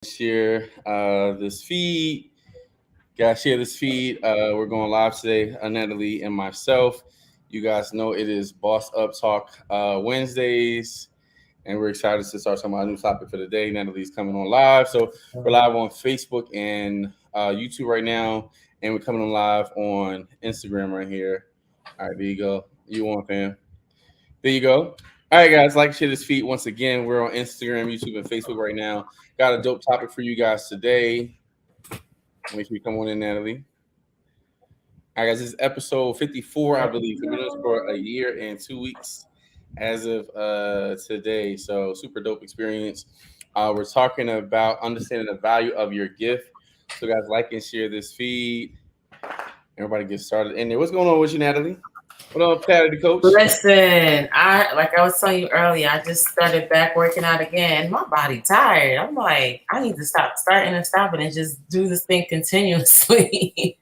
Share this feed. Guys, share this feed. We're going live today, Natalie and myself. You guys know it is Boss Up Talk Wednesdays, and we're excited to start talking about a new topic for the day. Natalie's coming on live. So we're live on Facebook and YouTube right now, and we're coming on live on Instagram right here. All right, there you go. You on, fam. There you go. All right, guys, like, share this feed once again. We're on Instagram, YouTube, and Facebook right now. Got a dope topic for you guys today. Make sure you come on in, Natalie. All right, guys, this is episode 54, I believe. We've been doing this for a year and 2 weeks as of today. So super dope experience. We're talking about understanding the value of your gift. So, guys, like and share this feed. Everybody get started in there. What's going on with you, Natalie? What up, Patty, the coach? Listen, I was telling you earlier, I just started back working out again. My body tired. I'm like, I need to stop starting and stopping and just do this thing continuously.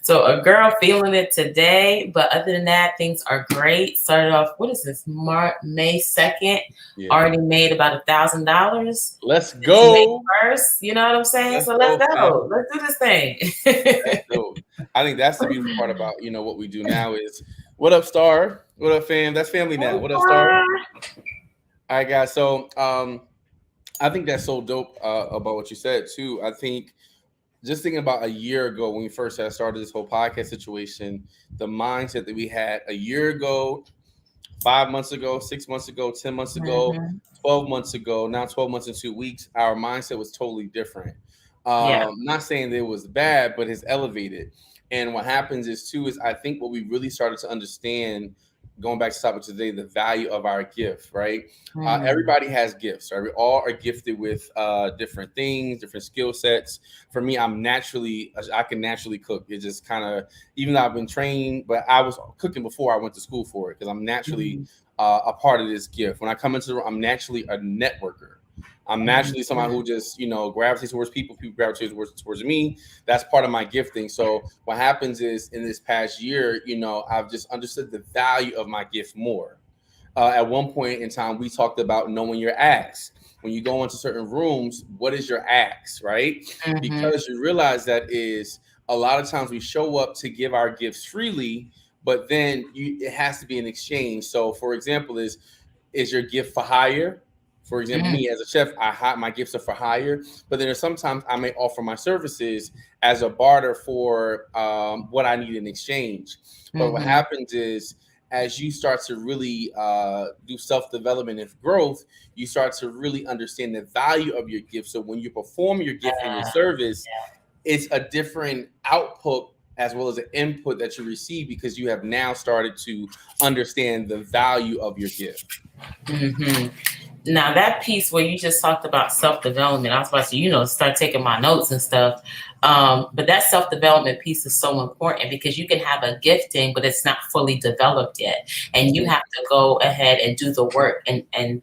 So a girl feeling it today, but other than that, things are great. Started off, what is this, May 2nd? Yeah. Already made about $1,000. Let's go. First, you know what I'm saying? Let's go. Let's do this thing. That's dope. I think that's the beautiful part about, what we do now is, what up, Star? What up, fam? That's family now. What up, Star? All right, guys. So I think that's so dope about what you said, too. I think just thinking about a year ago when we first had started this whole podcast situation, the mindset that we had a year ago, 5 months ago, 6 months ago, 10 months ago, 12 months ago, now 12 months and 2 weeks, our mindset was totally different. Not saying that it was bad, but it's elevated. And what happens is I think what we really started to understand, going back to the topic today, the value of our gift, right? Everybody has gifts, right? We all are gifted with different things, different skill sets. For me, I can naturally cook. It just kind of, even though I've been trained, but I was cooking before I went to school for it because I'm naturally a part of this gift. When I come into the room, I'm naturally a networker. I'm naturally someone who just, gravitates towards people gravitate towards me. That's part of my gifting. So what happens is in this past year, I've just understood the value of my gift more. At one point in time, we talked about knowing your ask. When you go into certain rooms, what is your ask, right? Because you realize that is a lot of times we show up to give our gifts freely, but then it has to be an exchange. So for example, is your gift for hire? For example, me as a chef, my gifts are for hire, but then there's sometimes I may offer my services as a barter for what I need in exchange. But what happens is, as you start to really do self-development and growth, you start to really understand the value of your gift. So when you perform your gift and your service, it's a different output as well as an input that you receive because you have now started to understand the value of your gift. Now that piece where you just talked about self-development, I was about to, start taking my notes and stuff. But that self-development piece is so important because you can have a gifting, but it's not fully developed yet. And you have to go ahead and do the work and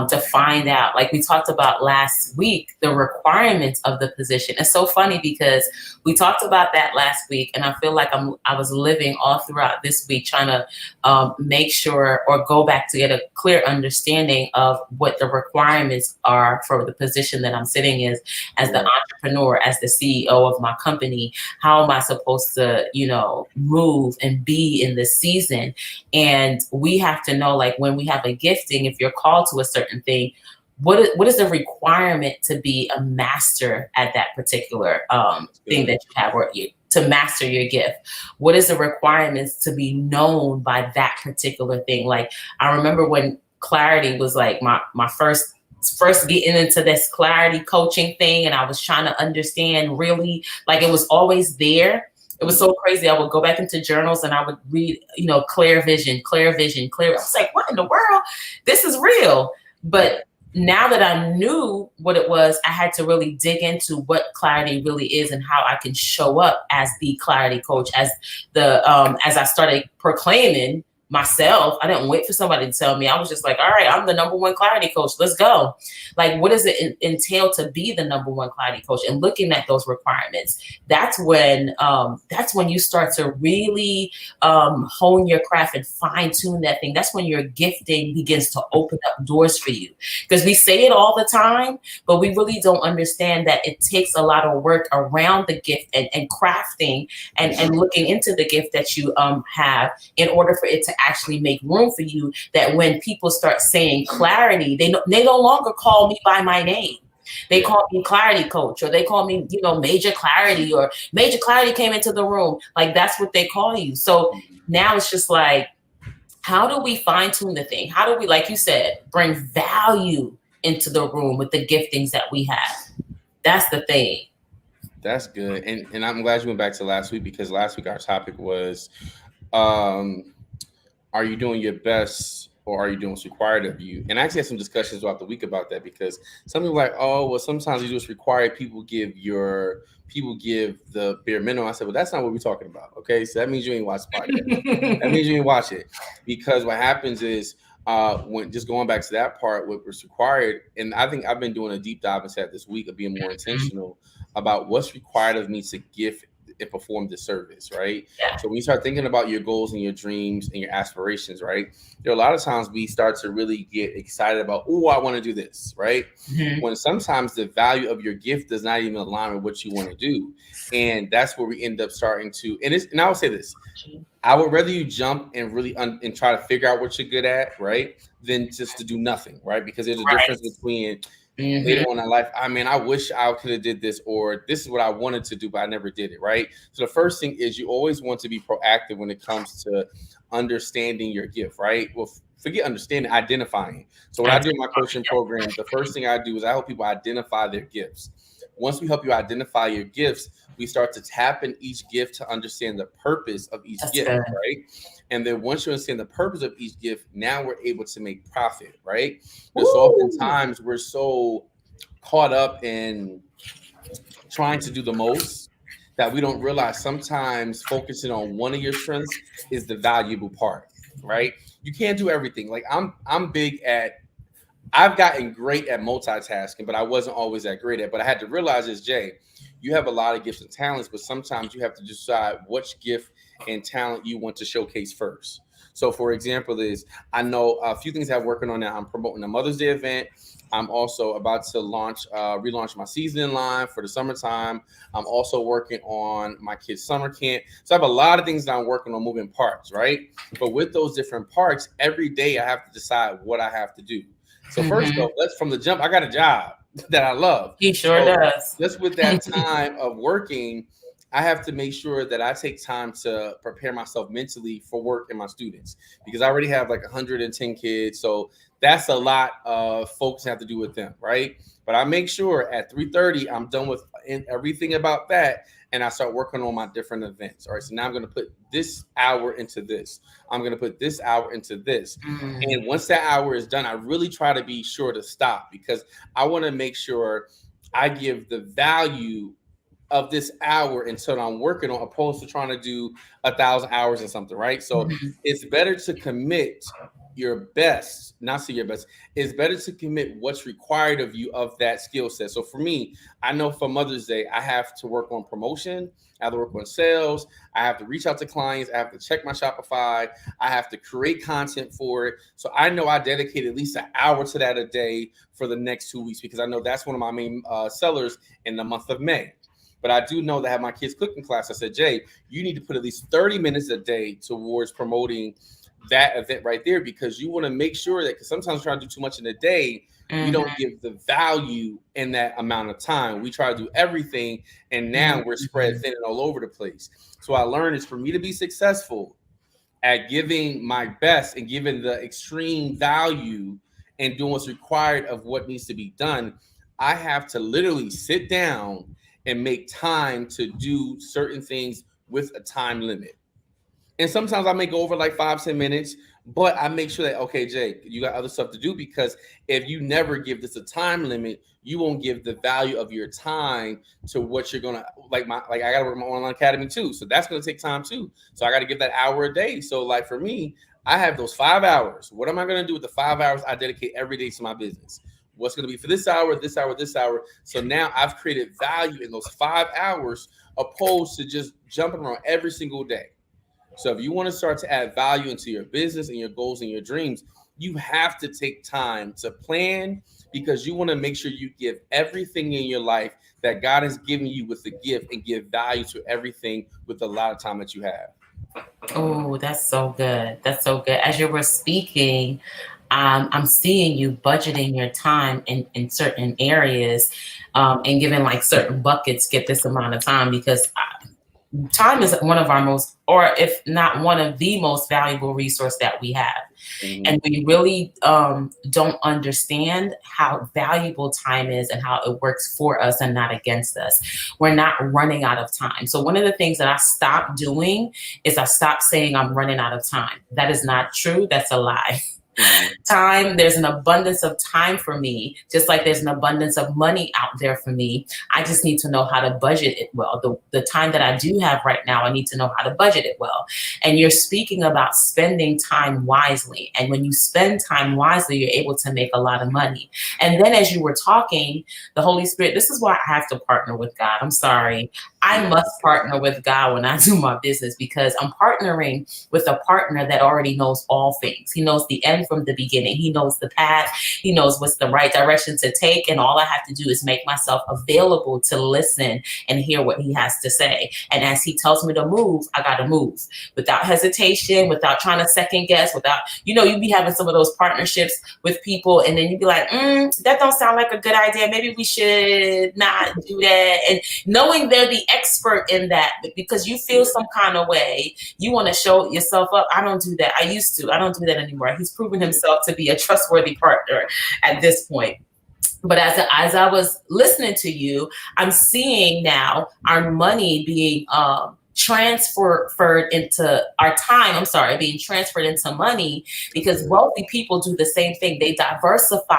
to find out, like we talked about last week, the requirements of the position. It's so funny because we talked about that last week, and I feel like I was living all throughout this week trying to make sure or go back to get a clear understanding of what the requirements are for the position that I'm sitting in as the entrepreneur, as the CEO of my company. How am I supposed to, move and be in this season? And we have to know, like, when we have a gifting, if you're called to a certain thing, what is the requirement to be a master at that particular thing that you have, or to master your gift? What is the requirements to be known by that particular thing? Like, I remember when clarity was like my first getting into this clarity coaching thing, and I was trying to understand really, like, it was always there. It was so crazy. I would go back into journals and I would read, clear vision. I was like, what in the world? This is real. But now that I knew what it was, I had to really dig into what clarity really is and how I can show up as the clarity coach, as I started proclaiming myself. I didn't wait for somebody to tell me. I was just like, all right, I'm the number one clarity coach. Let's go. Like, what does it entail to be the number one clarity coach? And looking at those requirements, that's when you start to really hone your craft and fine tune that thing. That's when your gifting begins to open up doors for you. Because we say it all the time, but we really don't understand that it takes a lot of work around the gift and crafting and looking into the gift that you have in order for it to actually make room for you, that when people start saying clarity, they no longer call me by my name. They call me clarity coach, or they call me, major clarity, or major clarity came into the room. Like, that's what they call you. So now it's just like, how do we fine tune the thing? How do we, like you said, bring value into the room with the giftings that we have? That's the thing. That's good. And I'm glad you went back to last week, because last week our topic was, are you doing your best, or are you doing what's required of you? And I actually had some discussions throughout the week about that, because some people are like, oh, well, sometimes you do what's required. People give the bare minimum. I said, well, that's not what we're talking about. Okay. So that means you ain't watched the podcast. That means you ain't watch it, because what happens is, when just going back to that part, what was required, and I think I've been doing a deep dive into that this week of being more intentional about what's required of me to give and perform the service, right? Yeah. So when you start thinking about your goals and your dreams and your aspirations, right, there are a lot of times we start to really get excited about, oh, I want to do this, right? Mm-hmm. When sometimes the value of your gift does not even align with what you want to do, and that's where we end up starting to. And I will say this: I would rather you jump and really and try to figure out what you're good at, right, than just to do nothing, right? Because there's a difference between later on in life, I wish I could have did this, or this is what I wanted to do, but I never did it, right? So the first thing is, you always want to be proactive when it comes to understanding your gift, right? Well, forget understanding, identifying. So when I do my coaching program, the first thing I do is I help people identify their gifts. Once we help you identify your gifts, we start to tap in each gift to understand the purpose of each gift, right? And then once you understand the purpose of each gift, now we're able to make profit, right? Because oftentimes we're so caught up in trying to do the most that we don't realize sometimes focusing on one of your strengths is the valuable part, right? You can't do everything. Like I'm big at, I've gotten great at multitasking, but I wasn't always that great at. But I had to realize this, Jay, you have a lot of gifts and talents, but sometimes you have to decide which gift and talent you want to showcase first. So, for example, I know a few things I'm working on now. I'm promoting a Mother's Day event. I'm also about to relaunch my seasoning line for the summertime. I'm also working on my kids' summer camp. So I have a lot of things that I'm working on, moving parts, right? But with those different parts, every day I have to decide what I have to do. So first off, from the jump, I got a job that I love. He sure does. Just with that time of working, I have to make sure that I take time to prepare myself mentally for work and my students, because I already have like 110 kids. So that's a lot of folks have to do with them, right? But I make sure at 3:30, I'm done with everything about that. And I start working on my different events. All right. So now I'm going to put this hour into this. I'm going to put this hour into this. And once that hour is done, I really try to be sure to stop, because I want to make sure I give the value of this hour until I'm working on, opposed to trying to do 1,000 hours or something, right? So it's better to commit your best, not say your best. It's better to commit what's required of you of that skill set. So for me, I know for Mother's Day, I have to work on promotion. I have to work on sales. I have to reach out to clients. I have to check my Shopify. I have to create content for it. So I know I dedicate at least an hour to that a day for the next 2 weeks, because I know that's one of my main sellers in the month of May. But I do know that I have my kids' cooking class. I said, Jay, you need to put at least 30 minutes a day towards promoting that event right there, because you want to make sure that, because sometimes we try to do too much in a day, we don't give the value in that amount of time. We try to do everything, and now we're spread thin and all over the place. So I learned is, for me to be successful at giving my best and giving the extreme value and doing what's required of what needs to be done, I have to literally sit down and make time to do certain things with a time limit. And sometimes I may go over like 5-10 minutes, but I make sure that, okay, Jay, you got other stuff to do, because if you never give this a time limit, you won't give the value of your time to what you're gonna I gotta work my online academy too. So that's gonna take time too. So I gotta give that hour a day. So like for me, I have those 5 hours. What am I going to do with the 5 hours I dedicate every day to my business? What's going to be for this hour, this hour, this hour? So now I've created value in those 5 hours opposed to just jumping around every single day. So if you want to start to add value into your business and your goals and your dreams, you have to take time to plan, because you want to make sure you give everything in your life that God has given you with the gift, and give value to everything with a lot of time that you have. Oh, that's so good. That's so good. As you were speaking, I'm seeing you budgeting your time in certain areas, and giving like certain buckets, get this amount of time, because time is one of our most, or if not one of the most valuable resource that we have. Mhm. And we really don't understand how valuable time is and how it works for us and not against us. We're not running out of time. So one of the things that I stopped doing is I stopped saying I'm running out of time. That is not true. That's a lie. Time, there's an abundance of time for me, just like there's an abundance of money out there for me. I just need to know how to budget it well. The time that I do have right now, I need to know how to budget it well. And you're speaking about spending time wisely. And when you spend time wisely, you're able to make a lot of money. And then as you were talking, the Holy Spirit, this is why I have to partner with God. I'm sorry. I must partner with God when I do my business, because I'm partnering with a partner that already knows all things. He knows the end from the beginning. He knows the path. He knows what's the right direction to take. And all I have to do is make myself available to listen and hear what he has to say. And as he tells me to move, I got to move without hesitation, without trying to second guess, without, you be having some of those partnerships with people, and then you'd be like, that don't sound like a good idea. Maybe we should not do that. And knowing they're the expert in that, because you feel some kind of way, you want to show yourself up. I don't do that. I used to. I don't do that anymore. He's proven himself to be a trustworthy partner at this point. But as I was listening to you, I'm seeing now our money being transferred into our time. I'm sorry, being transferred into money, because wealthy people do the same thing. They diversify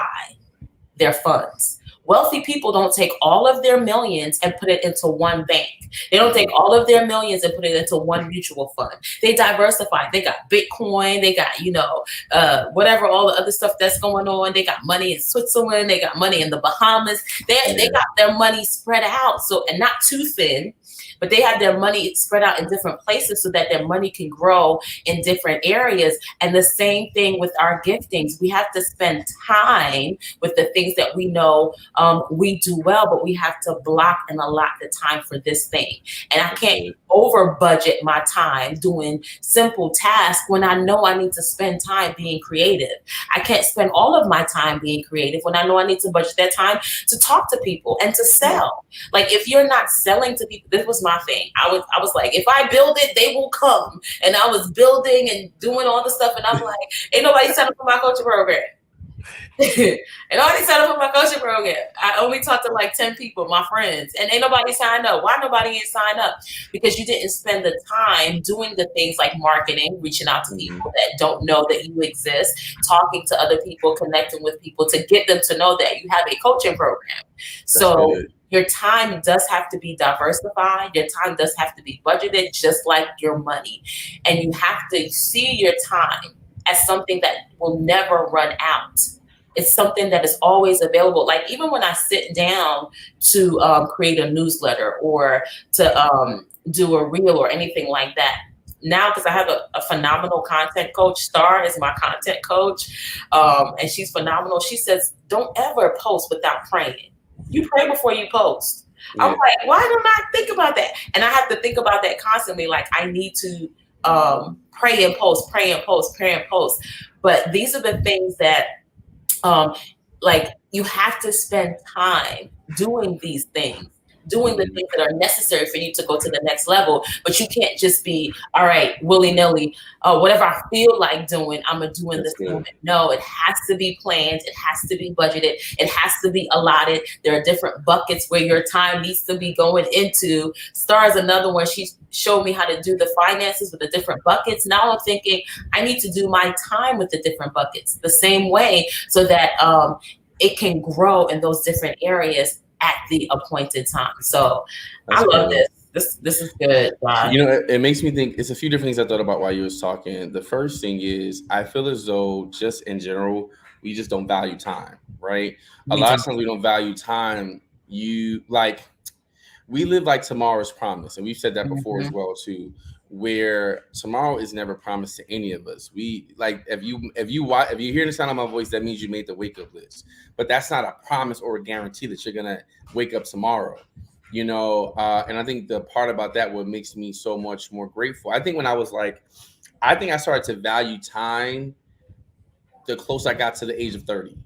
their funds. Wealthy people don't take all of their millions and put it into one bank. They don't take all of their millions and put it into one mutual fund. They diversify. They got Bitcoin. They got, whatever, all the other stuff that's going on. They got money in Switzerland. They got money in the Bahamas. They got their money spread out. So, and not too thin, but they have their money spread out in different places so that their money can grow in different areas. And the same thing with our giftings. We have to spend time with the things that we know we do well, but we have to block and allot the time for this thing. And I can't over budget my time doing simple tasks when I know I need to spend time being creative. I can't spend all of my time being creative when I know I need to budget that time to talk to people and to sell. Like, if you're not selling to people, this was my thing. I was like, if I build it, they will come. And I was building and doing all the stuff, and I'm like, ain't nobody signed up for my coaching program. And nobody signed up for my coaching program. I only talked to like 10 people, my friends, and ain't nobody signed up. Why nobody ain't signed up? Because you didn't spend the time doing the things like marketing, reaching out to people that don't know that you exist, talking to other people, connecting with people to get them to know that you have a coaching program. So your time does have to be diversified. Your time does have to be budgeted, just like your money. And you have to see your time as something that will never run out. It's something that is always available. Like, even when I sit down to create a newsletter or to do a reel or anything like that, now, because I have a phenomenal content coach, Star is my content coach, and she's phenomenal. She says, don't ever post without praying. You pray before you post. Yeah. I'm like, why don't I think about that? And I have to think about that constantly. Like, I need to pray and post, pray and post, pray and post. But these are the things that, like, you have to spend time doing these things, doing the things that are necessary for you to go to the next level. But you can't just be, all right, willy-nilly, whatever I feel like doing, I'm going to do in this moment. No, it has to be planned. It has to be budgeted. It has to be allotted. There are different buckets where your time needs to be going into. Star is another one. She showed me how to do the finances with the different buckets. Now I'm thinking I need to do my time with the different buckets the same way, so that it can grow in those different areas at the appointed time. So I love this. This is good, Josh. You know, it makes me think. It's a few different things I thought about while you was talking. The first thing is I feel as though just in general we just don't value time, right? A We lot don't. of times we don't value time. You like we live like tomorrow's promise, and we've said that before as Mhm. well too. Where tomorrow is never promised to any of us. We like if you hear the sound of my voice, that means you made the wake up list. But that's not a promise or a guarantee that you're gonna wake up tomorrow. You know, and I think the part about that what makes me so much more grateful. I think when I was like, I think I started to value time the closer I got to the age of 30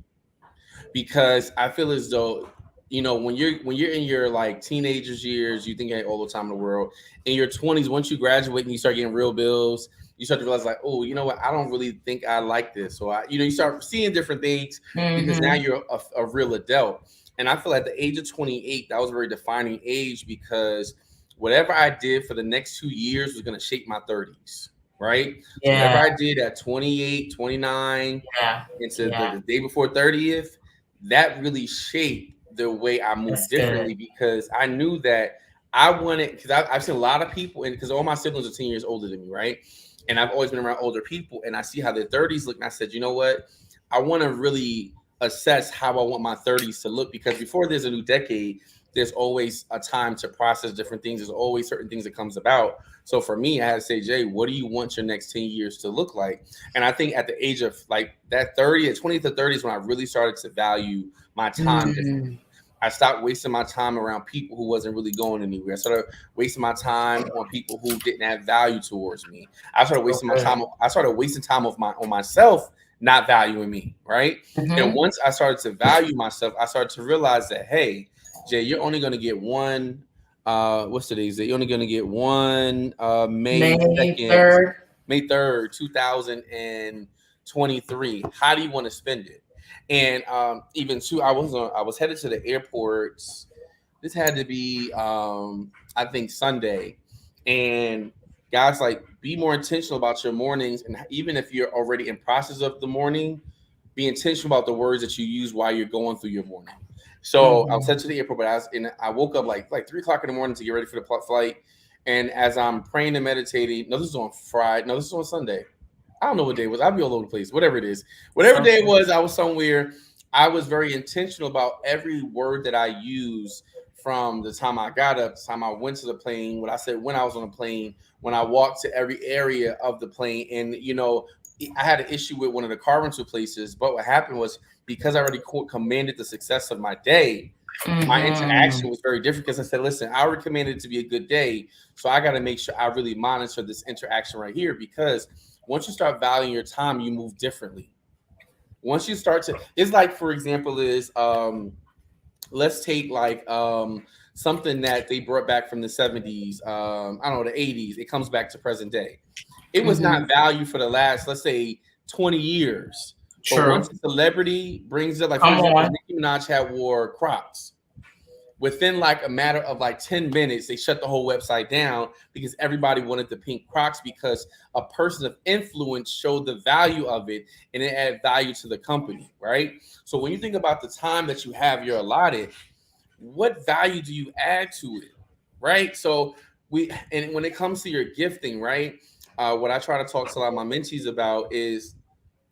because I feel as though you know when you're in your like teenagers years, you think you have all the time in the world. In your 20s, once you graduate and you start getting real bills, you start to realize like, oh, you know what? I don't really think I like this. So you start seeing different things because now Mhm. you're a real adult. And I feel at the age of 28, that was a very defining age because whatever I did for the next 2 years was going to shape my 30s. Right. So whatever Yeah. I did at 28, 29, Yeah. into Yeah. the day before 30th, that really shaped the way I moved That's good. differently because I knew that I wanted, because I've seen a lot of people, and because all my siblings are 10 years older than me, right? And I've always been around older people, and I see how their 30s look, and I said, you know what? I want to really assess how I want my 30s to look because before there's a new decade, there's always a time to process different things. There's always certain things that comes about. So for me, I had to say, Jay, what do you want your next 10 years to look like? And I think at the age of like that 30, at 20 to 30 is when I really started to value my time Mm. differently. I stopped wasting my time around people who wasn't really going anywhere. I started wasting my time on people who didn't have value towards me. I started So wasting my good. time. I started wasting time on myself, not valuing me. Right. And Mhm. once I started to value myself, I started to realize that, hey, Jay, you're only going to get one. What's today's date? You're only going to get one May May 2nd, 3rd. May 3rd, 2023. How do you want to spend it? And even too, I was headed to the airports. This had to be I think Sunday, and guys like be more intentional about your mornings, and even if you're already in process of the morning, be intentional about the words that you use while you're going through your morning. So I was Mhm. headed to the airport, but I woke up like 3 o'clock in the morning to get ready for the flight. And as I'm praying and meditating, no, this is on Friday. No, this is on Sunday. I don't know what day it was. I'll be all over the place. Whatever it is, whatever So day it good. was, I was somewhere. I was very intentional about every word that I use from the time I got up, the time I went to the plane, what I said when I was on the plane, when I walked to every area of the plane. And, you know, I had an issue with one of the car rental places. But what happened was because I already commanded the success of my day, my Mhm. interaction was very different because I said, listen, I already commanded it to be a good day. So I got to make sure I really monitor this interaction right here because once you start valuing your time, you move differently. Once you start to, it's like, for example, is let's take like something that they brought back from the 70s, I don't know, the 80s. It comes back to present day. It was not Mhm. valued for the last, let's say, 20 years. But once True. a celebrity brings it, like for Come example, on. Nicki Minaj had wore Crocs. Within like a matter of like 10 minutes, they shut the whole website down because everybody wanted the pink Crocs because a person of influence showed the value of it and it added value to the company, right? So when you think about the time that you have you're allotted, what value do you add to it, right? So and when it comes to your gifting, right? What I try to talk to a lot of my mentees about is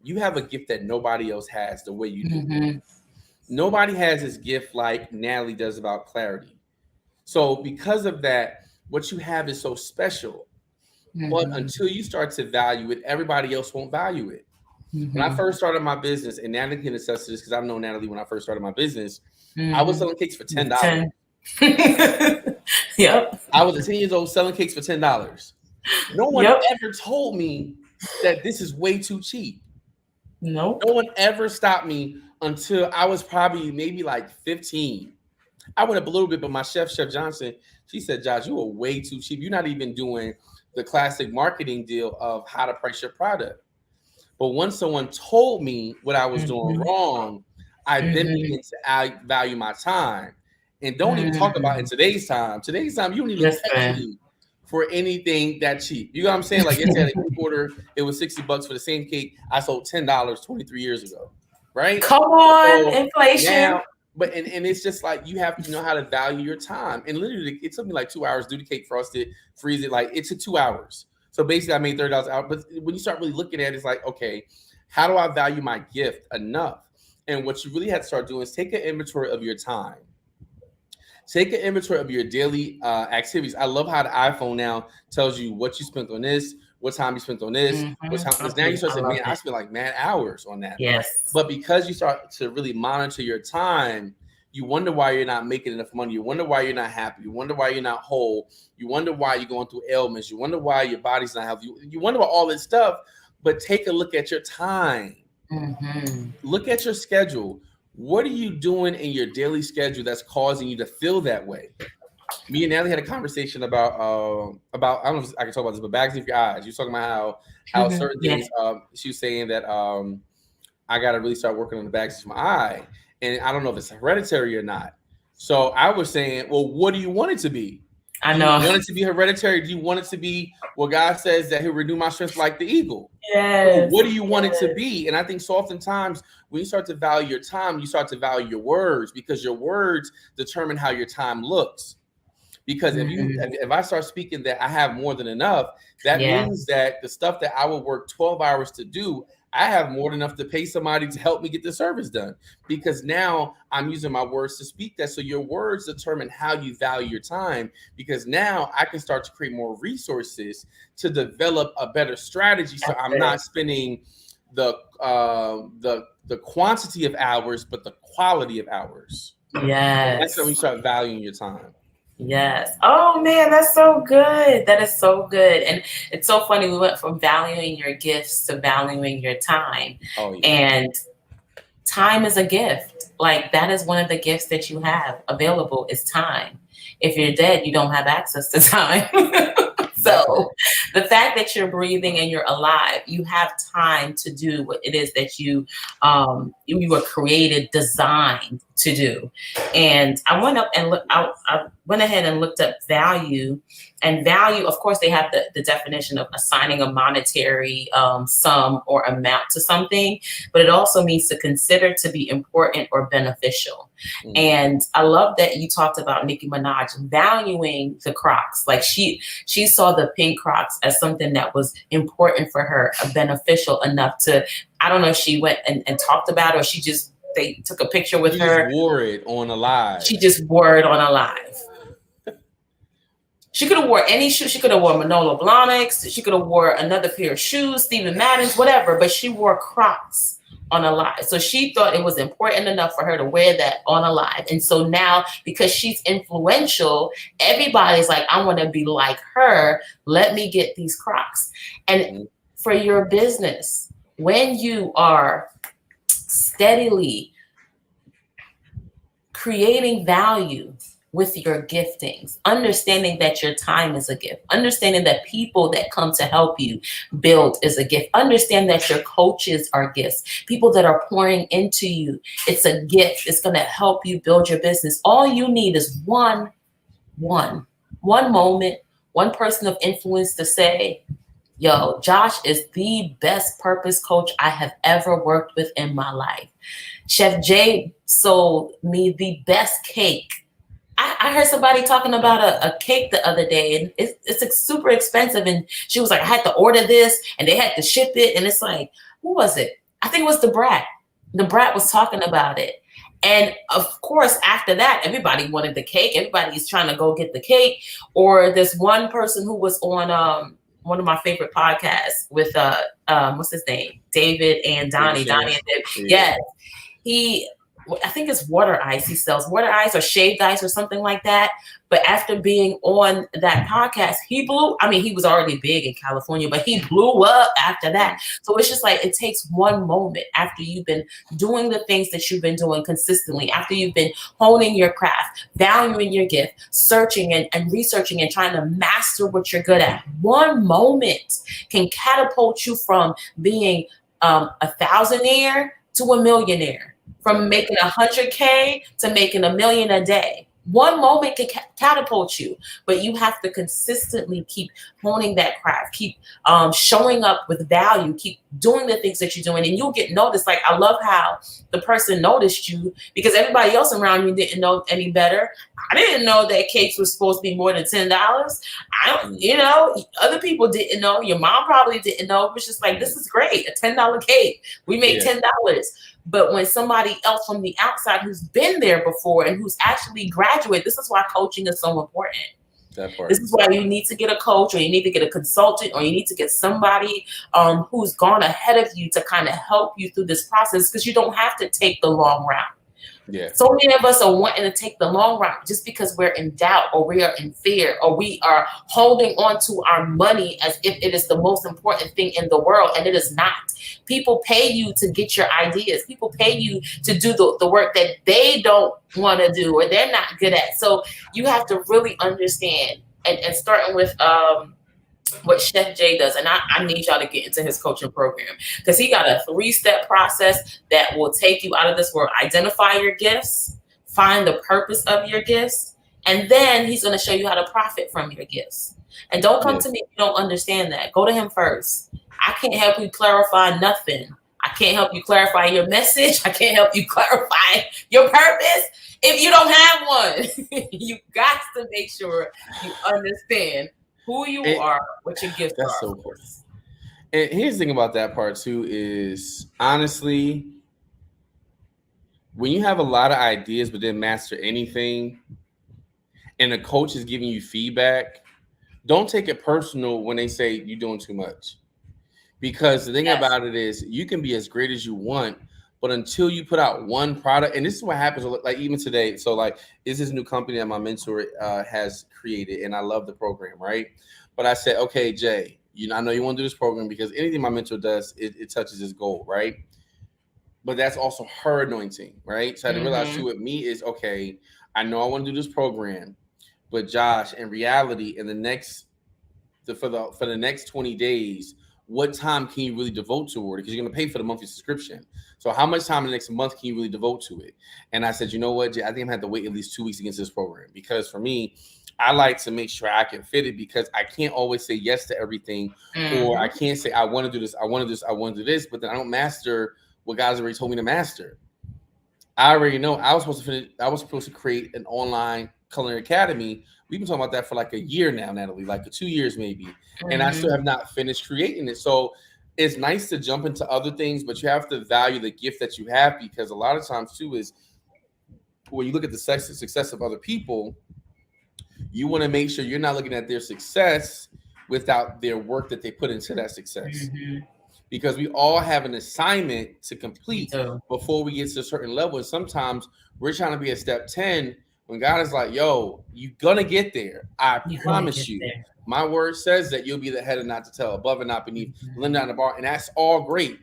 you have a gift that nobody else has the way you do. Mhm. Nobody has this gift like Natalie does about clarity. So because of that, what you have is so special. But Mhm. until you start to value it, everybody else won't value it. When I Mhm. first started my business, and Natalie can attest to this because I've known Natalie when I first started my business, I was Mhm. selling cakes for With $10. 10. Yep. I was 10 years old selling cakes for $10. No one Yep. ever told me that this is way too cheap. Nope. No one ever stopped me until I was probably maybe like 15. I went up a little bit, but my Chef Johnson, she said, Josh, you are way too cheap. You're not even doing the classic marketing deal of how to price your product. But once someone told me what I was doing Mhm. wrong, I then Mhm. began to value my time. And don't even talk about in Mhm. today's time. Today's time, you don't even catch Listen. me for anything that cheap. You know what I'm saying? Like yesterday, a cake order, it was $60 for the same cake I sold $10 23 years ago. Right? Come on, So inflation. now, But and it's just like you have to know how to value your time. And literally, it took me like 2 hours to do the cake, frost it, freeze it. Like it took 2 hours. So basically, I made $30 an hour. But when you start really looking at it, it's like, okay, how do I value my gift enough? And what you really have to start doing is take an inventory of your time. Take an inventory of your daily activities. I love how the iPhone now tells you what you spent on this, what time you spent on this, what time. Because now you start saying, man, I spent like mad hours on that. Yes. But because you start to really monitor your time, you wonder why you're not making enough money. You wonder why you're not happy. You wonder why you're not whole. You wonder why you're going through ailments. You wonder why your body's not healthy. You wonder about all this stuff. But take a look at your time. Look at your schedule. What are you doing in your daily schedule that's causing you to feel that way? Me and Natalie had a conversation about I don't know if I can talk about this, but bags of your eyes. You're talking about how certain things. She was saying that I got to really start working on the bags of my eye, and I don't know if it's hereditary or not. So I was saying, well, what do you want it to be? I know. Do you want it to be hereditary? Do you want it to be what God says that He'll renew my strength like the eagle? Yes. What do you want it to be? And I think so oftentimes when you start to value your time, you start to value your words, because your words determine how your time looks. Because if I start speaking that I have more than enough, that means that the stuff that I would work 12 hours to do, I have more than enough to pay somebody to help me get the service done, because now I'm using my words to speak that. So your words determine how you value your time, because now I can start to create more resources to develop a better strategy. So I'm not spending the quantity of hours, but the quality of hours. Yes. That's when you start valuing your time. Yes. Oh man, that's so good. That is so good. And it's so funny. We went from valuing your gifts to valuing your time. Oh, yeah. And time is a gift. Like that is one of the gifts that you have available is time. If you're dead, you don't have access to time. So the fact that you're breathing and you're alive, you have time to do what it is that you were created, designed to do. And I went up and I went ahead and looked up value. And value, of course, they have the definition of assigning a monetary sum or amount to something, but it also means to consider to be important or beneficial. And I love that you talked about Nicki Minaj valuing the Crocs. Like she saw the pink Crocs as something that was important for her, beneficial enough to, I don't know if she went and talked about it, or they took a picture with her. Just wore it on a live. She just wore it on a live. She could have wore any shoe. She could have wore Manolo Blahniks. She could have wore another pair of shoes, Stephen Madden's, whatever. But she wore Crocs on a live. So she thought it was important enough for her to wear that on a live. And so now, because she's influential, everybody's like, I want to be like her. Let me get these Crocs. And for your business, when you are steadily creating value with your giftings, understanding that your time is a gift, understanding that people that come to help you build is a gift, understand that your coaches are gifts, people that are pouring into you, it's a gift. It's going to help you build your business. All you need is one moment, one person of influence to say, yo, Josh is the best purpose coach I have ever worked with in my life. Chef J sold me the best cake. I heard somebody talking about a cake the other day, and it's super expensive. And she was like, I had to order this and they had to ship it. And it's like, who was it? I think it was the Brat. The Brat was talking about it. And of course, after that, everybody wanted the cake. Everybody's trying to go get the cake. Or there's one person who was on one of my favorite podcasts with what's his name? David and Donnie. Donnie and David. Yes. I think it's water ice. He sells water ice or shaved ice or something like that. But after being on that podcast, he was already big in California, but he blew up after that. So it's just like, it takes one moment after you've been doing the things that you've been doing consistently, after you've been honing your craft, valuing your gift, searching and researching and trying to master what you're good at. One moment can catapult you from being a thousandaire to a millionaire. From making 100K to making $1 million a day. One moment can catapult you, but you have to consistently keep honing that craft, keep showing up with value, keep doing the things that you're doing, and you'll get noticed. Like, I love how the person noticed you because everybody else around you didn't know any better. I didn't know that cakes was supposed to be more than $10. I don't, other people didn't know. Your mom probably didn't know. It was just like, this is great, a $10 cake. We made $10. But when somebody else from the outside who's been there before and who's actually graduated, this is why coaching is so important. That part. This is why you need to get a coach, or you need to get a consultant, or you need to get somebody who's gone ahead of you to kind of help you through this process, because you don't have to take the long route. Yeah. So many of us are wanting to take the long route just because we're in doubt, or we are in fear, or we are holding on to our money as if it is the most important thing in the world, and it is not. People pay you to get your ideas. People pay you to do the work that they don't want to do or they're not good at. So you have to really understand, and starting with what Chef J does, and I need y'all to get into his coaching program, because he got a 3-step process that will take you out of this world. Identify your gifts, find the purpose of your gifts, and then he's going to show you how to profit from your gifts. And don't come to me if you don't understand that. Go to him first. I can't help you clarify nothing. I can't help you clarify your message. I can't help you clarify your purpose if you don't have one. You got to make sure you understand who you are, what your gifts are. That's so important. And here's the thing about that part too is, honestly, when you have a lot of ideas but didn't master anything, and a coach is giving you feedback, don't take it personal when they say you're doing too much. Because the thing about it is, you can be as great as you want, but until you put out one product, and this is what happens, like even today. So like, is this new company that my mentor has created, and I love the program, right? But I said, okay, Jay, I know you want to do this program because anything my mentor does, it touches his goal, right? But that's also her anointing, right? So I had to realize too, with me is, okay, I know I want to do this program, but Josh, in reality, for the next 20 days, what time can you really devote toward it? Because you're going to pay for the monthly subscription. So how much time in the next month can you really devote to it? And I said, you know what, Jay, I think I'm going to have to wait at least 2 weeks against this program. Because for me, I like to make sure I can fit it, because I can't always say yes to everything. Or I can't say, I want to do this, I want to do this, I want to do this, but then I don't master what God's already told me to master. I already know I was supposed to create an online culinary academy. We've been talking about that for like a year now, Natalie, like 2 years maybe. And I still have not finished creating it. So it's nice to jump into other things, but you have to value the gift that you have, because a lot of times too is when you look at the success of other people, you want to make sure you're not looking at their success without their work that they put into that success. Because we all have an assignment to complete before we get to a certain level. And sometimes we're trying to be at step 10 when God is like, yo, you're going to get there. I promise you. My word says that you'll be the head and not the tail, above and not beneath, limb down the bar. And that's all great.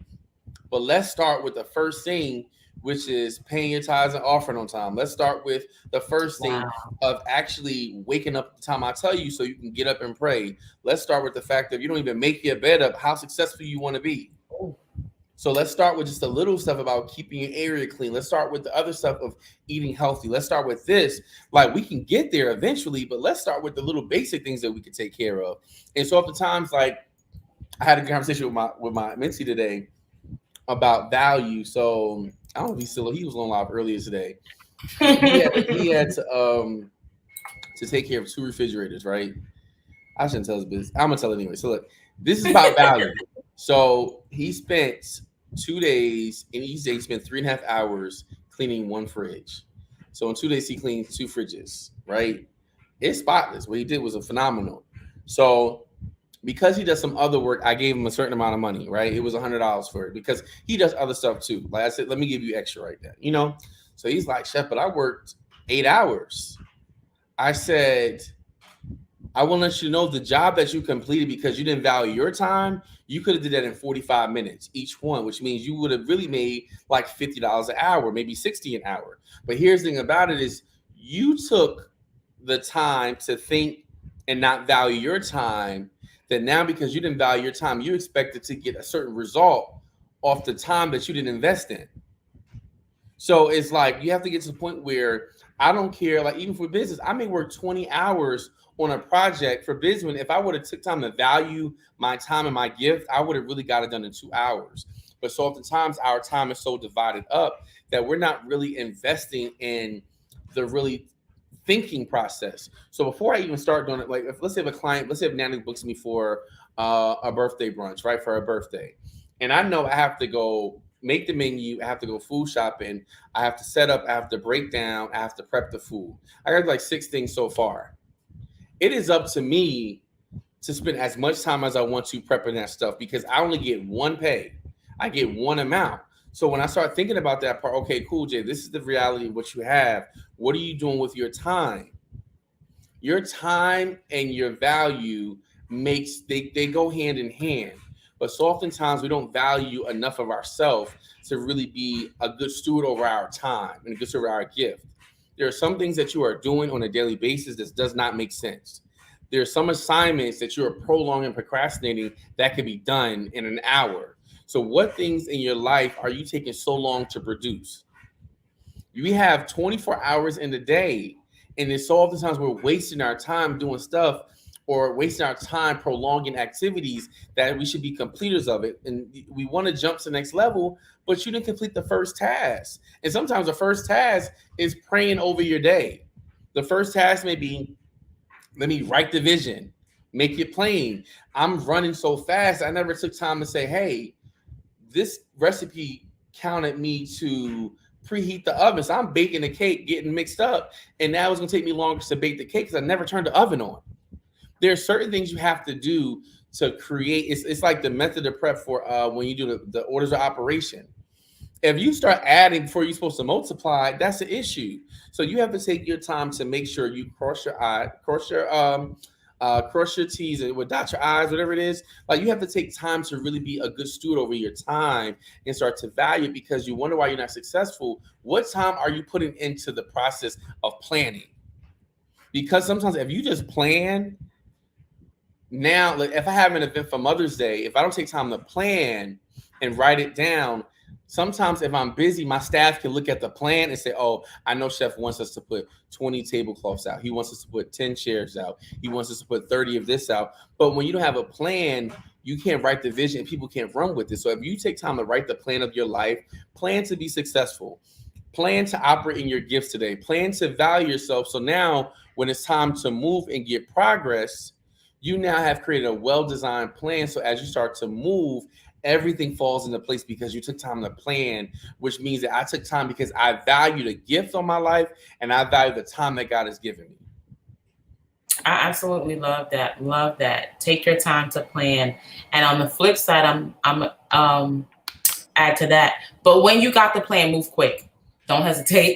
But let's start with the first thing, which is paying your tithes and offering on time. Let's start with the first thing of actually waking up at the time I tell you so you can get up and pray. Let's start with the fact that you don't even make your bed up, how successful you want to be. So let's start with just the little stuff about keeping your area clean. Let's start with the other stuff of eating healthy. Let's start with this. Like, we can get there eventually, but let's start with the little basic things that we can take care of. And so oftentimes, like, I had a conversation with my mentee today about value. So I don't know if he was on live earlier today. He had to take care of 2 refrigerators, right? I shouldn't tell his business. I'm gonna tell it anyway. So look, this is about value. So he spent 2 days, and each day he spent 3.5 hours cleaning 1 fridge. So in 2 days he cleaned 2 fridges, right? It's spotless. What he did was phenomenal. So because he does some other work, I gave him a certain amount of money, right? It was $100 for it, because he does other stuff too. Like I said, let me give you extra right there, So he's like, Chef, but I worked 8 hours. I said, I want to let you know the job that you completed, because you didn't value your time, you could have did that in 45 minutes each one, which means you would have really made like $50 an hour, maybe $60 an hour. But here's the thing about it is, you took the time to think and not value your time, that now because you didn't value your time, you expected to get a certain result off the time that you didn't invest in. So it's like, you have to get to the point where I don't care. Like even for business, I may work 20 hours on a project for business. If I would have took time to value my time and my gift, I would have really got it done in 2 hours. But so oftentimes our time is so divided up that we're not really investing in the really thinking process. So before I even start doing it, like if let's say if a client, let's say if Natalie books me for a birthday brunch, right, for her birthday, and I know I have to go make the menu, I have to go food shopping, I have to set up, I have to break down, I have to prep the food. I got like 6 things so far. It is up to me to spend as much time as I want to prepping that stuff because I only get one pay. I get one amount. So when I start thinking about that part, okay, cool, Jay, this is the reality of what you have. What are you doing with your time? Your time and your value makes they go hand in hand. But so oftentimes we don't value enough of ourselves to really be a good steward over our time and a good steward over our gift. There are some things that you are doing on a daily basis that does not make sense. There are some assignments that you are prolonging and procrastinating that could be done in an hour. So what things in your life are you taking so long to produce? We have 24 hours in the day, and it's so oftentimes we're wasting our time doing stuff or wasting our time prolonging activities that we should be completers of it. And we want to jump to the next level, but you didn't complete the first task. And sometimes the first task is praying over your day. The first task may be, let me write the vision, make it plain. I'm running so fast, I never took time to say, hey, this recipe counted me to preheat the oven. So I'm baking the cake, getting mixed up, and now it's gonna take me longer to bake the cake because I never turned the oven on. There are certain things you have to do to create. It's like the method of prep for when you do the orders of operation. If you start adding before you're supposed to multiply, that's the issue. So you have to take your time to make sure you cross your T's and dot your I's, whatever it is. Like you have to take time to really be a good steward over your time and start to value it because you wonder why you're not successful. What time are you putting into the process of planning? Because sometimes if you just plan now, like if I have an event for Mother's Day, if I don't take time to plan and write it down, sometimes if I'm busy, my staff can look at the plan and say, oh, I know Chef wants us to put 20 tablecloths out. He wants us to put 10 chairs out. He wants us to put 30 of this out. But when you don't have a plan, you can't write the vision and people can't run with it. So if you take time to write the plan of your life, plan to be successful, plan to operate in your gifts today, plan to value yourself. So now when it's time to move and get progress, you now have created a well-designed plan. So as you start to move, everything falls into place because you took time to plan, which means that I took time because I value the gift on my life and I value the time that God has given me. I absolutely love that. Love that. Take your time to plan. And on the flip side, I'm add to that. But when you got the plan, move quick. Don't hesitate.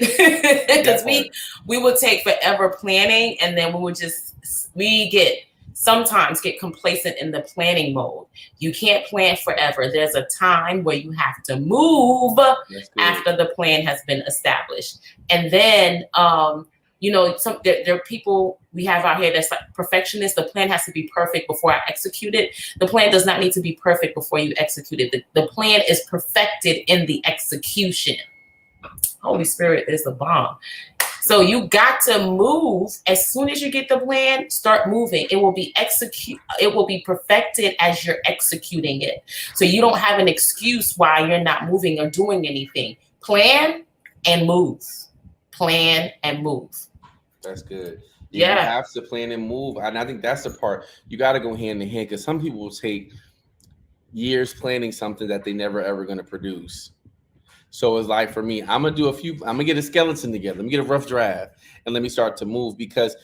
Because we would take forever planning, and then we sometimes get complacent in the planning mode. You can't plan forever. There's a time where you have to move after the plan has been established. And then there are people we have out here that's like perfectionists. The plan has to be perfect before I execute it. The plan does not need to be perfect before you execute it. The plan is perfected in the execution. Holy Spirit is the bomb. So you got to move as soon as you get the plan. Start moving. It will be perfected as you're executing it. So you don't have an excuse why you're not moving or doing anything. Plan and move. Plan and move. That's good. You have to plan and move, and I think that's the part you got to go hand in hand because some people will take years planning something that they never ever going to produce. So it's like for me, I'm gonna get a skeleton together. Let me get a rough draft and let me start to move because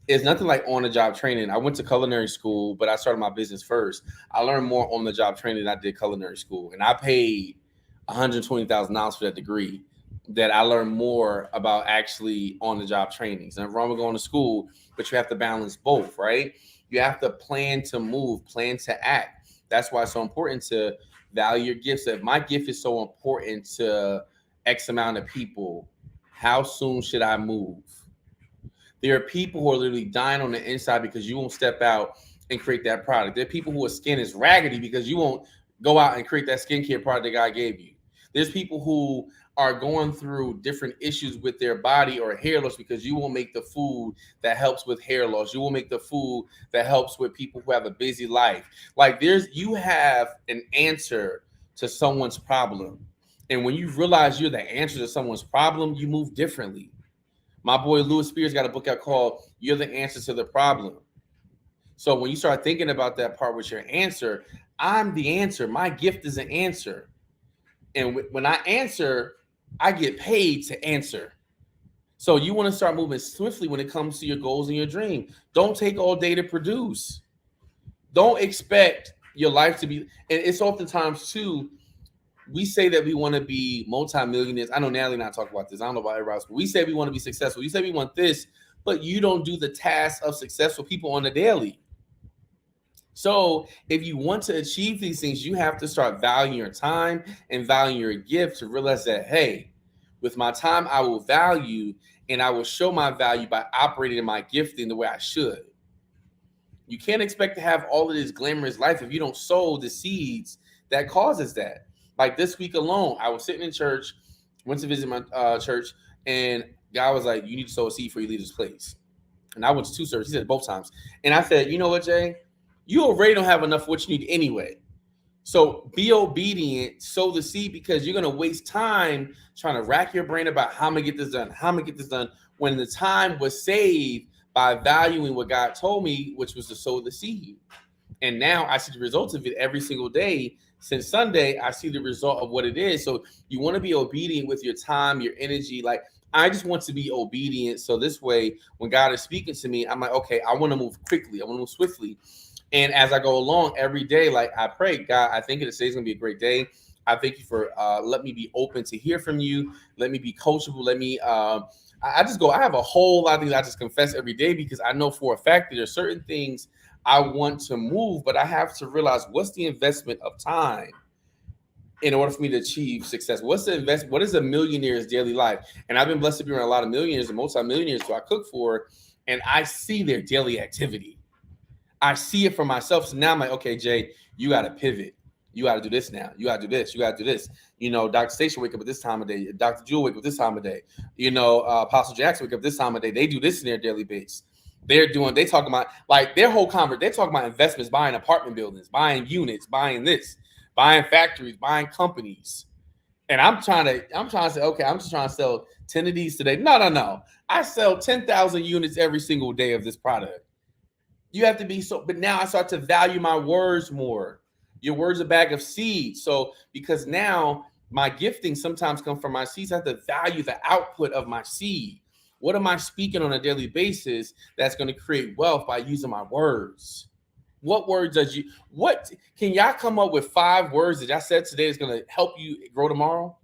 it's nothing like on the job training. I went to culinary school, but I started my business first. I learned more on the job training than I did culinary school. And I paid $120,000 for that degree that I learned more about actually on the job trainings. And wrong with going to school, but you have to balance both, right? You have to plan to move, plan to act. That's why it's so important to value your gifts. If my gift is so important to X amount of people, how soon should I move? There are people who are literally dying on the inside because you won't step out and create that product. There are people whose skin is raggedy because you won't go out and create that skincare product that God gave you. There's people who are going through different issues with their body or hair loss because you will make the food that helps with hair loss. You will make the food that helps with people who have a busy life. Like you have an answer to someone's problem. And when you realize you're the answer to someone's problem, you move differently. My boy Louis Spears got a book out called You're the Answer to the Problem. So when you start thinking about that part with your answer, I'm the answer. My gift is an answer. And when I answer, I get paid to answer. So you want to start moving swiftly when it comes to your goals and your dream. Don't take all day to produce. Don't expect your life to be, and it's oftentimes too, we say that we want to be multimillionaires. I know Natalie and I talk about this. I don't know about everybody else, but we say we want to be successful. You say we want this, but you don't do the tasks of successful people on the daily. So if you want to achieve these things, you have to start valuing your time and valuing your gift to realize that, hey, with my time, I will value and I will show my value by operating in my gifting the way I should. You can't expect to have all of this glamorous life if you don't sow the seeds that causes that. Like this week alone, I was sitting in church, went to visit my church, and God was like, you need to sow a seed before you leave this place. And I went to 2 services. He said both times. And I said, you know what, Jay? You already don't have enough what you need anyway. So be obedient, sow the seed, because you're going to waste time trying to rack your brain about how I'm going to get this done, when the time was saved by valuing what God told me, which was to sow the seed. And now I see the results of it every single day. Since Sunday, I see the result of what it is. So you want to be obedient with your time, your energy. Like, I just want to be obedient. So this way, when God is speaking to me, I'm like, okay, I want to move quickly. I want to move swiftly. And as I go along every day, like I pray, God, I think today's going to be a great day. I thank you for let me be open to hear from you. Let me be coachable. Let me, I just go, I have a whole lot of things I just confess every day, because I know for a fact that there's certain things I want to move, but I have to realize what's the investment of time in order for me to achieve success. What's the investment? What is a millionaire's daily life? And I've been blessed to be around a lot of millionaires and multimillionaires who I cook for, and I see their daily activity. I see it for myself. So now I'm like, okay, Jay, you got to pivot. You got to do this now. You got to do this. You got to do this. You know, Dr. Station wake up at this time of day. Dr. Jewel wake up this time of day. You know, Apostle Jackson wake up this time of day. They do this in their daily base. They talking about like their whole convert. They're talking about investments, buying apartment buildings, buying units, buying this, buying factories, buying companies. And I'm trying to say, okay, I'm just trying to sell 10 of these today. No. I sell 10,000 units every single day of this product. You have to be so, but now I start to value my words more. Your words are a bag of seeds. So because now my gifting sometimes comes from my seeds, I have to value the output of my seed. What am I speaking on a daily basis that's going to create wealth by using my words? What words can y'all come up with 5 words that I said today is going to help you grow tomorrow?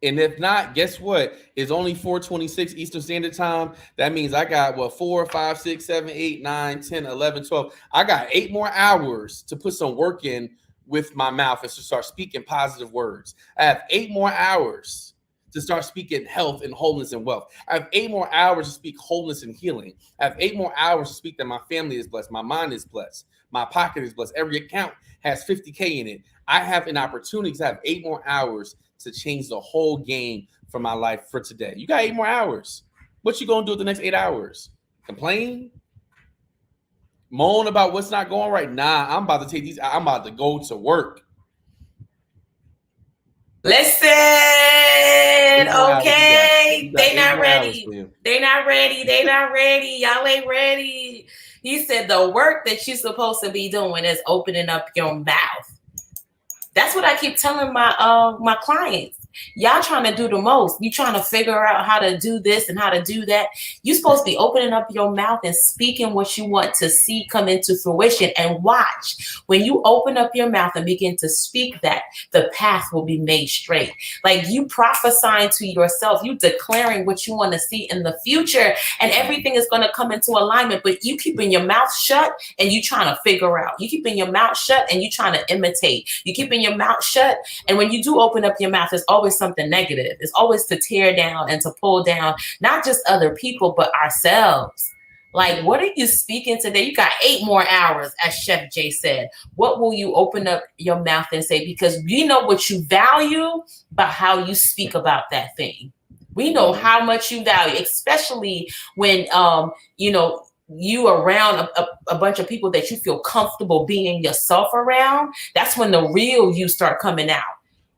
And if not, guess what? It's only 4:26 Eastern Standard Time. That means I got 4, 5, 6, 7, 8, 9, 10, 11, 12. I got 8 more hours to put some work in with my mouth and to start speaking positive words. I have 8 more hours to start speaking health and wholeness and wealth. I have 8 more hours to speak wholeness and healing. I have 8 more hours to speak that my family is blessed, my mind is blessed, my pocket is blessed. Every account has $50K in it. I have an opportunity to have 8 more hours to change the whole game for my life for today. You got 8 more hours. What you gonna do with the next 8 hours? Complain? Moan about what's not going right? Nah, I'm about to take these. I'm about to go to work. Listen, okay, they not ready. They not ready. They not ready. Y'all ain't ready. He said the work that you're supposed to be doing is opening up your mouth. That's what I keep telling my clients. Y'all trying to do the most. You trying to figure out how to do this and how to do that. You're supposed to be opening up your mouth and speaking what you want to see come into fruition. And watch, when you open up your mouth and begin to speak that, the path will be made straight. Like you prophesying to yourself, you declaring what you want to see in the future, and everything is going to come into alignment. But you keeping your mouth shut and you trying to figure out. You keeping your mouth shut and you trying to imitate. You keeping your mouth shut, and when you do open up your mouth, it's always something negative. It's always to tear down and to pull down not just other people but ourselves. Like, what are you speaking today? You got 8 more hours, as Chef J said. What will you open up your mouth and say? Because we know what you value by how you speak about that thing. We know how much you value, especially when you around a bunch of people that you feel comfortable being yourself around. That's when the real you start coming out.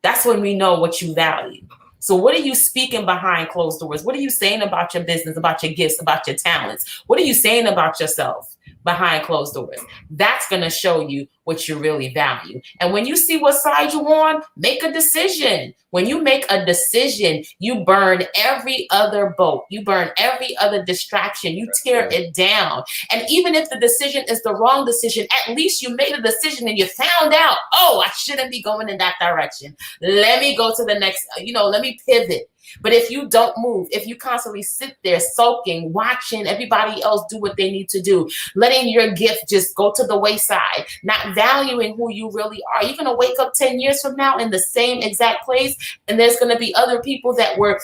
That's when we know what you value. So what are you speaking behind closed doors? What are you saying about your business, about your gifts, about your talents? What are you saying about yourself behind closed doors? That's going to show you what you really value. And when you see what side you're on, make a decision. When you make a decision, you burn every other boat. You burn every other distraction. You tear it down. And even if the decision is the wrong decision, at least you made a decision and you found out, oh, I shouldn't be going in that direction. Let me go to the next, let me pivot. But if you don't move, if you constantly sit there soaking, watching everybody else do what they need to do, letting your gift just go to the wayside, not valuing who you really are, you're going to wake up 10 years from now in the same exact place. And there's going to be other people that were,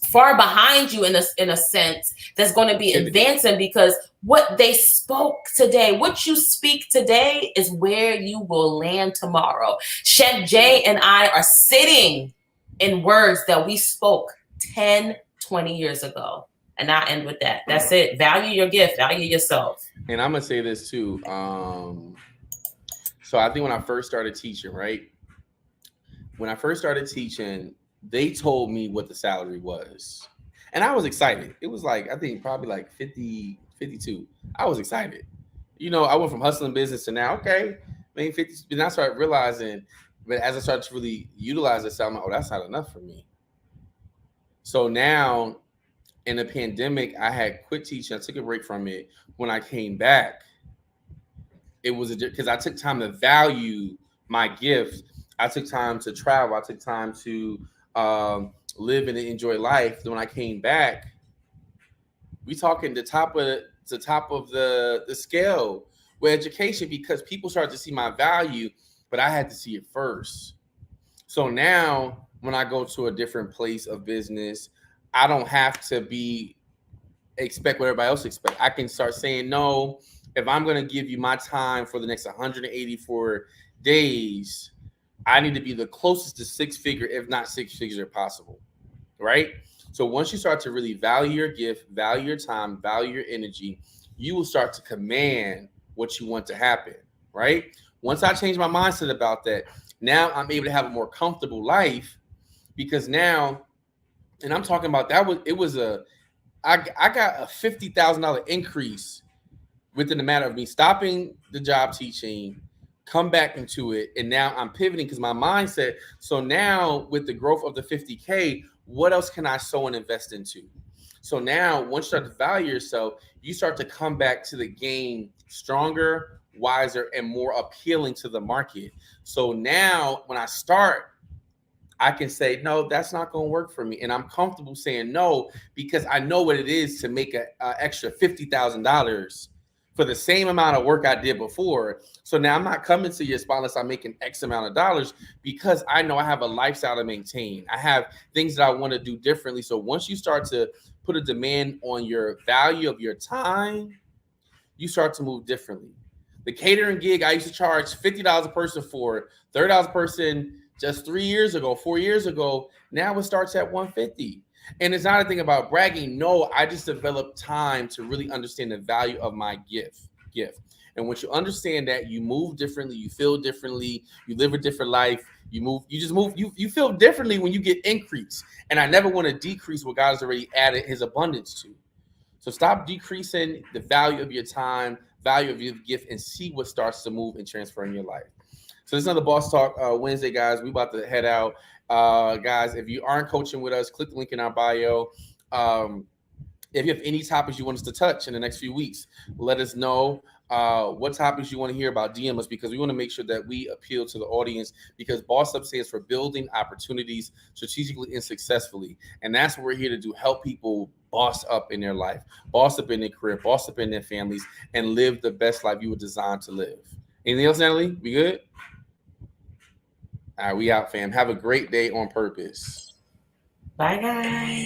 far behind you in a sense, that's going to be advancing, because what they spoke today, what you speak today, is where you will land tomorrow. Chef J and I are sitting in words that we spoke 10, 20 years ago. And I'll end with that. That's it. Value your gift, value yourself. And I'm going to say this too. So I think when I first started teaching, right? When I first started teaching, they told me what the salary was. And I was excited. It was like, I think probably like 50, 52. I was excited. I went from hustling business to now, okay, maybe 50. And I started realizing, but as I started to really utilize this, I'm like, oh, that's not enough for me. So now in the pandemic, I had quit teaching. I took a break from it. When I came back, it was because I took time to value my gift. I took time to travel. I took time to live and enjoy life. Then when I came back, we talking the top of the scale with education, because people started to see my value, but I had to see it first. So now when I go to a different place of business, I don't have to expect what everybody else expects. I can start saying, no, if I'm going to give you my time for the next 184 days, I need to be the closest to 6-figure, if not 6 figures, if possible. Right? So once you start to really value your gift, value your time, value your energy, you will start to command what you want to happen. Right? Once I change my mindset about that, now I'm able to have a more comfortable life, because now, and I'm talking about I got a $50,000 increase within the matter of me stopping the job teaching, come back into it, and now I'm pivoting because my mindset. So now with the growth of the 50K, what else can I sow and invest into? So now once you start to value yourself, you start to come back to the game stronger, wiser, and more appealing to the market. So now when I start, I can say, no, that's not going to work for me. And I'm comfortable saying no, because I know what it is to make an extra $50,000 for the same amount of work I did before. So now I'm not coming to your spot unless I'm making X amount of dollars, because I know I have a lifestyle to maintain. I have things that I want to do differently. So once you start to put a demand on your value of your time, you start to move differently. The catering gig I used to charge $50 a person for, $30 a person just 3 years ago, 4 years ago, now it starts at $150. And it's not a thing about bragging. No, I just developed time to really understand the value of my gift. And once you understand that, you move differently, you feel differently, you live a different life, you feel differently when you get increase. And I never want to decrease what God has already added his abundance to. So stop decreasing the value of your time, value of your gift, and see what starts to move and transfer in your life. So this is another Boss Talk Wednesday, guys. We about to head out. Guys, if you aren't coaching with us, click the link in our bio. If you have any topics you want us to touch in the next few weeks, let us know what topics you want to hear about. DM us, because we want to make sure that we appeal to the audience, because Boss Up stands for building opportunities strategically and successfully. And that's what we're here to do, help people boss up in their life, boss up in their career, boss up in their families, and live the best life you were designed to live. Anything else, Natalie? We good? All right, we out, fam. Have a great day on purpose. Bye, guys.